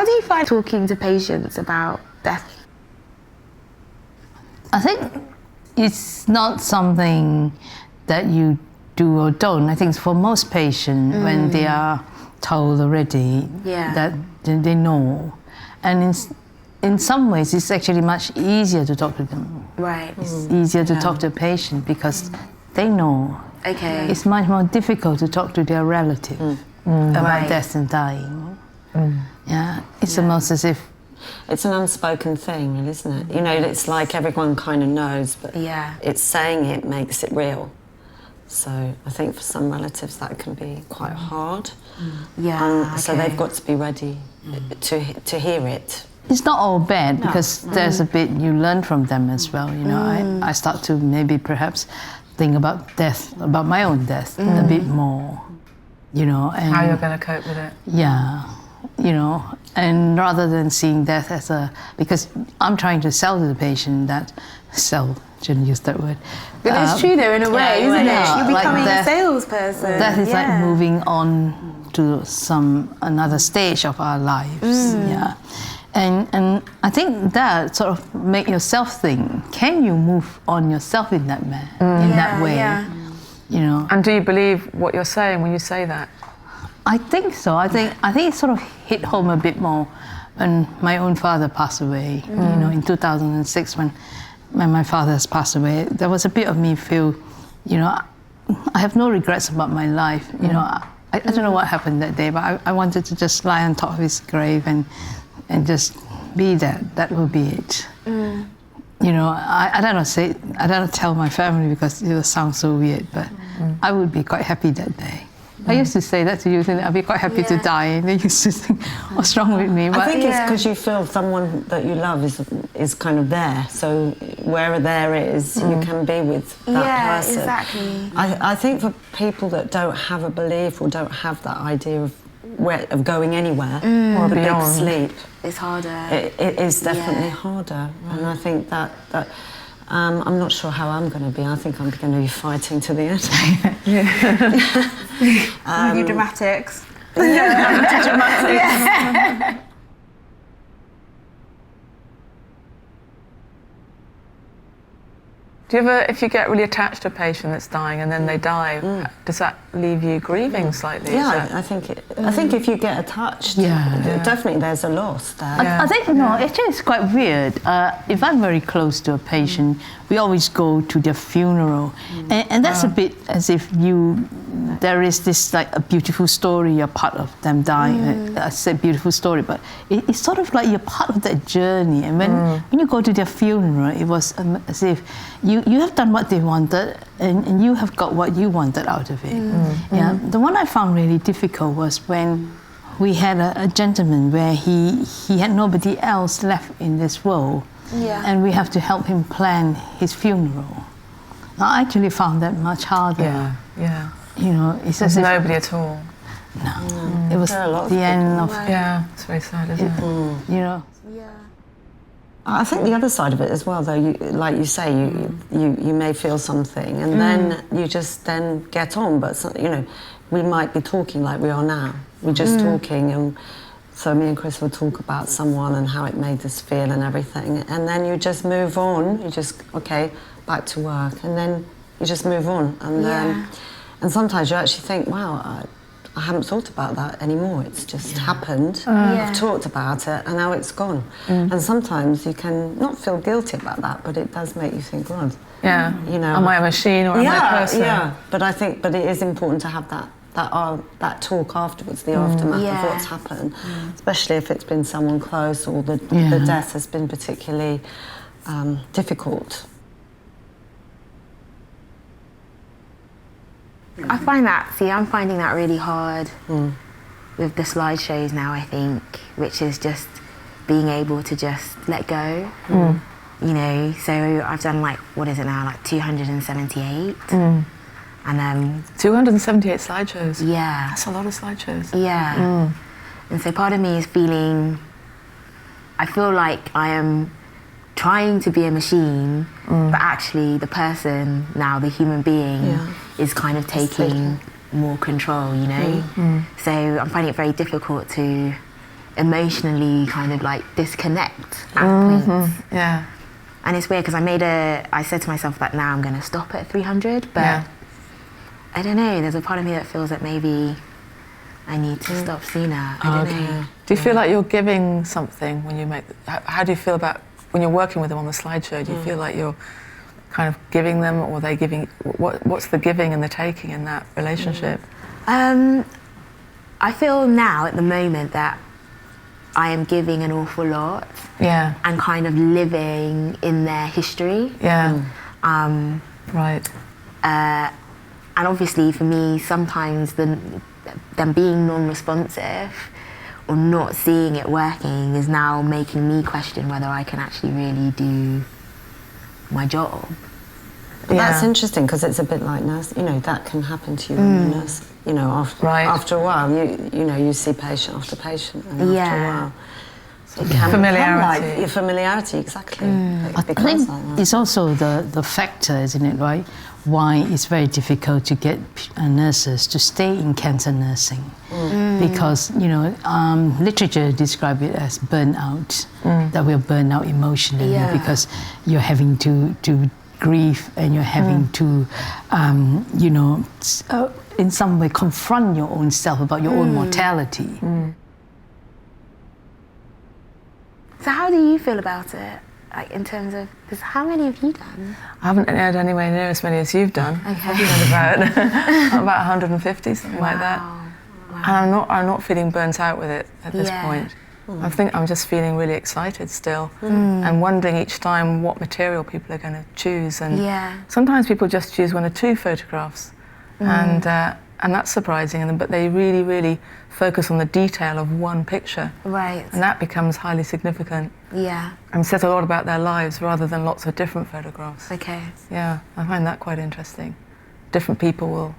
do you find talking to patients about death? I think it's not something that you do or don't. I think for most patients, when they are told already that they know, and in some ways it's actually much easier to talk to them. Right. It's easier to talk to a patient because they know. Okay. It's much more difficult to talk to their relative about death and dying. Yeah, it's almost as if it's an unspoken thing, isn't it? You know, it's like everyone kind of knows, but it's saying it makes it real. So I think for some relatives that can be quite hard. So they've got to be ready to hear it. It's not all bad because there's a bit you learn from them as well. You know, I start to maybe perhaps think about death, about my own death a bit more. You know, and how you're going to cope with it. Yeah, you know, and rather than seeing death as because I'm trying to sell to the patient that shouldn't use that word. But it's true though, in a way, isn't it? You're becoming like a salesperson. Death is like moving on to another stage of our lives. And I think that sort of make yourself think, can you move on yourself in that that way? You know. And do you believe what you're saying when you say that? I think so. I think it sort of hit home a bit more when my own father passed away. You know, in 2006 when my father has passed away, there was a bit of me feel, you know, I have no regrets about my life. You know, I don't know what happened that day, but I wanted to just lie on top of his grave and just be there. That will be it. You know, I don't know, I don't tell my family because it will sound so weird, but I would be quite happy that day. I used to say that to you, I'd be quite happy to die, and they used to think, what's wrong with me? But I think it's because you feel someone that you love is kind of there, so wherever there is, you can be with that person. Exactly. I think for people that don't have a belief or don't have that idea of going anywhere or the big sleep, it's harder. It is definitely harder, and I think that I'm not sure how I'm going to be. I think I'm going to be fighting to the end. With your dramatics. Do you ever, if you get really attached to a patient that's dying and then they die, does that leave you grieving slightly? Yeah, I think if you get attached, definitely there's a loss there. I think, no, actually it's quite weird. If I'm very close to a patient, we always go to their funeral. And that's a bit as if there is this like a beautiful story, you're part of them dying. I said beautiful story, but it's sort of like you're part of that journey. And when you go to their funeral, it was as if you have done what they wanted and you have got what you wanted out of it. Yeah. The one I found really difficult was when we had a gentleman where he had nobody else left in this world. And we have to help him plan his funeral. I actually found that much harder. You know, it's there's nobody at all. No. It was the end of... Yeah, it's very sad, isn't it? You know. I think the other side of it as well, though, like you say, you may feel something and then you just then get on. But, you know, we might be talking like we are now. We're just talking, and so me and Chris will talk about someone and how it made us feel and everything. And then you just move on. You just, okay, back to work. And then you just move on. And then, and sometimes you actually think, wow, I haven't thought about that anymore. It's just happened. I've talked about it, and now it's gone. And sometimes you can not feel guilty about that, but it does make you think, God, you know, am I a machine or am I a person? Yeah, but I think, it is important to have that talk afterwards, the aftermath of what's happened, especially if it's been someone close or the death has been particularly difficult. I'm finding that really hard with the slideshows now, I think, which is just being able to just let go. You know, so I've done like, what is it now, like 278. And 278 slideshows? Yeah. That's a lot of slideshows. Yeah. And so part of me is I feel like I am trying to be a machine, but actually the person now, the human being, is kind of taking more control, you know? So I'm finding it very difficult to emotionally kind of like disconnect at points. Yeah. And it's weird because I said to myself that now I'm going to stop at 300, but I don't know, there's a part of me that feels that maybe I need to stop sooner. I don't know. Do you feel like you're giving something when you make, how do you feel about when you're working with them on the slideshow? Do you feel like you're kind of giving them, or are they giving, what's the giving and the taking in that relationship? I feel now at the moment that I am giving an awful lot. Yeah. And kind of living in their history. Yeah. Right. And obviously for me, sometimes them being non-responsive or not seeing it working is now making me question whether I can actually really do my job. But that's interesting, because it's a bit like nurse. You know, that can happen to you when you're nurse. You know, after a while, you know, you see patient after patient, and after a while, it can familiarity. Like your familiarity, exactly. I think it's also the factor, isn't it, right? Why it's very difficult to get nurses to stay in cancer nursing. Because, you know, literature describes it as burnout, that we're burnt out emotionally because you're having to grieve, and you're having to, you know, in some way confront your own self about your own mortality. So how do you feel about it? Like in terms of, because how many have you done? I haven't had anywhere near as many as you've done. Okay. I've done about 150, something like that. Wow. And I'm not feeling burnt out with it at this point. I think I'm just feeling really excited still, and wondering each time what material people are going to choose. And sometimes people just choose 1 or 2 photographs, and that's surprising. But they really, really focus on the detail of one picture, Right. and that becomes highly significant. Yeah. And says a lot about their lives rather than lots of different photographs. Okay. Yeah, I find that quite interesting. Different people will,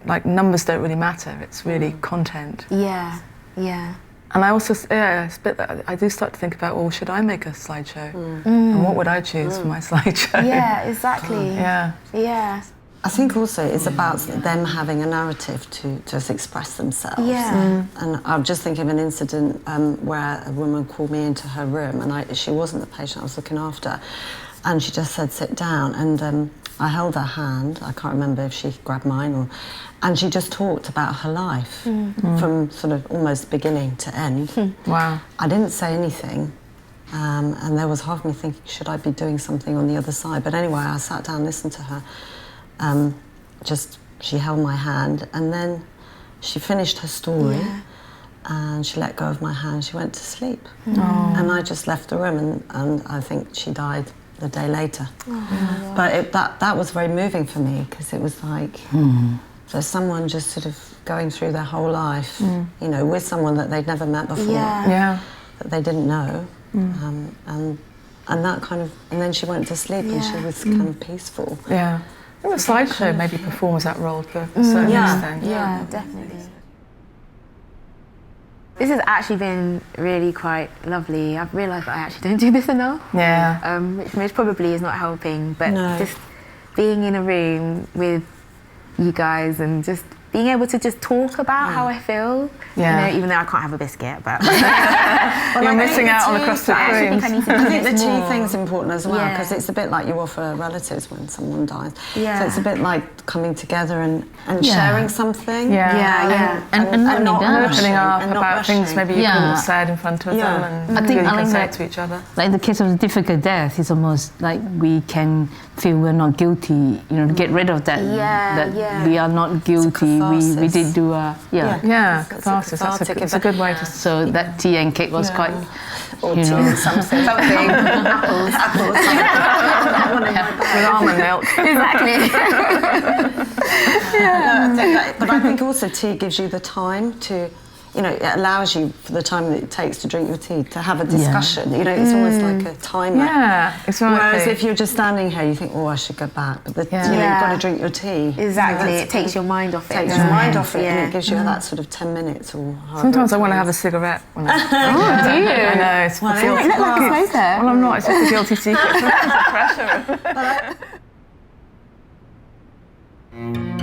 like, numbers don't really matter. It's really content. Yeah. Yeah. And I also, it's a bit that I do start to think about, well, should I make a slideshow? And what would I choose for my slideshow? Yeah, exactly. Yeah. Yeah. I think also it's about them having a narrative to just express themselves. Yeah. And I'm just thinking of an incident where a woman called me into her room, and she wasn't the patient I was looking after, and she just said, sit down, and I held her hand. I can't remember if she grabbed mine, and she just talked about her life from sort of almost beginning to end. Wow. I didn't say anything, and there was half me thinking, should I be doing something on the other side? But anyway, I sat down and listened to her. She held my hand, and then she finished her story, and she let go of my hand. She went to sleep, and I just left the room, and I think she died the day later. But that was very moving for me, because it was like, so someone just sort of going through their whole life, you know, with someone that they'd never met before, that they didn't know, and that kind of, and then she went to sleep, and she was kind of peaceful. Yeah. I think the slideshow maybe performs that role to a certain extent. Yeah, definitely. This has actually been really quite lovely. I've realised that I actually don't do this enough. Yeah. Which probably is not helping, but just being in a room with you guys and just being able to just talk about how I feel. Yeah. You know, even though I can't have a biscuit, but You're missing out on the crusted creams. I think the tea thing's important as well, because it's a bit like you offer relatives when someone dies. So it's a bit like coming together and sharing something. And not opening up and not about rushing. things maybe you couldn't have said in front of them, and I think you I can like say that. it to each other. Like in the case of the difficult death, it's almost like we can feel we're not guilty, you know, to get rid of that. We are not guilty. We did do Catharsis. That's a good way to. So that tea and cake was quite, Or you know, something. apples. With almond milk. Exactly. But I think also tea gives you the time to, you know, it allows you, for the time that it takes to drink your tea, to have a discussion. You know, it's almost like a timer. Yeah, exactly. Whereas if you're just standing here, you think, oh, I should go back. But you know, you've got to drink your tea. Exactly. It takes your mind off it. Takes your mind off it, and it gives you that sort of 10 minutes or. Sometimes I want to have a cigarette. When I Do you? I know. It's You don't look like a smoker. Well, I'm not. It's just a guilty secret. It's the pressure.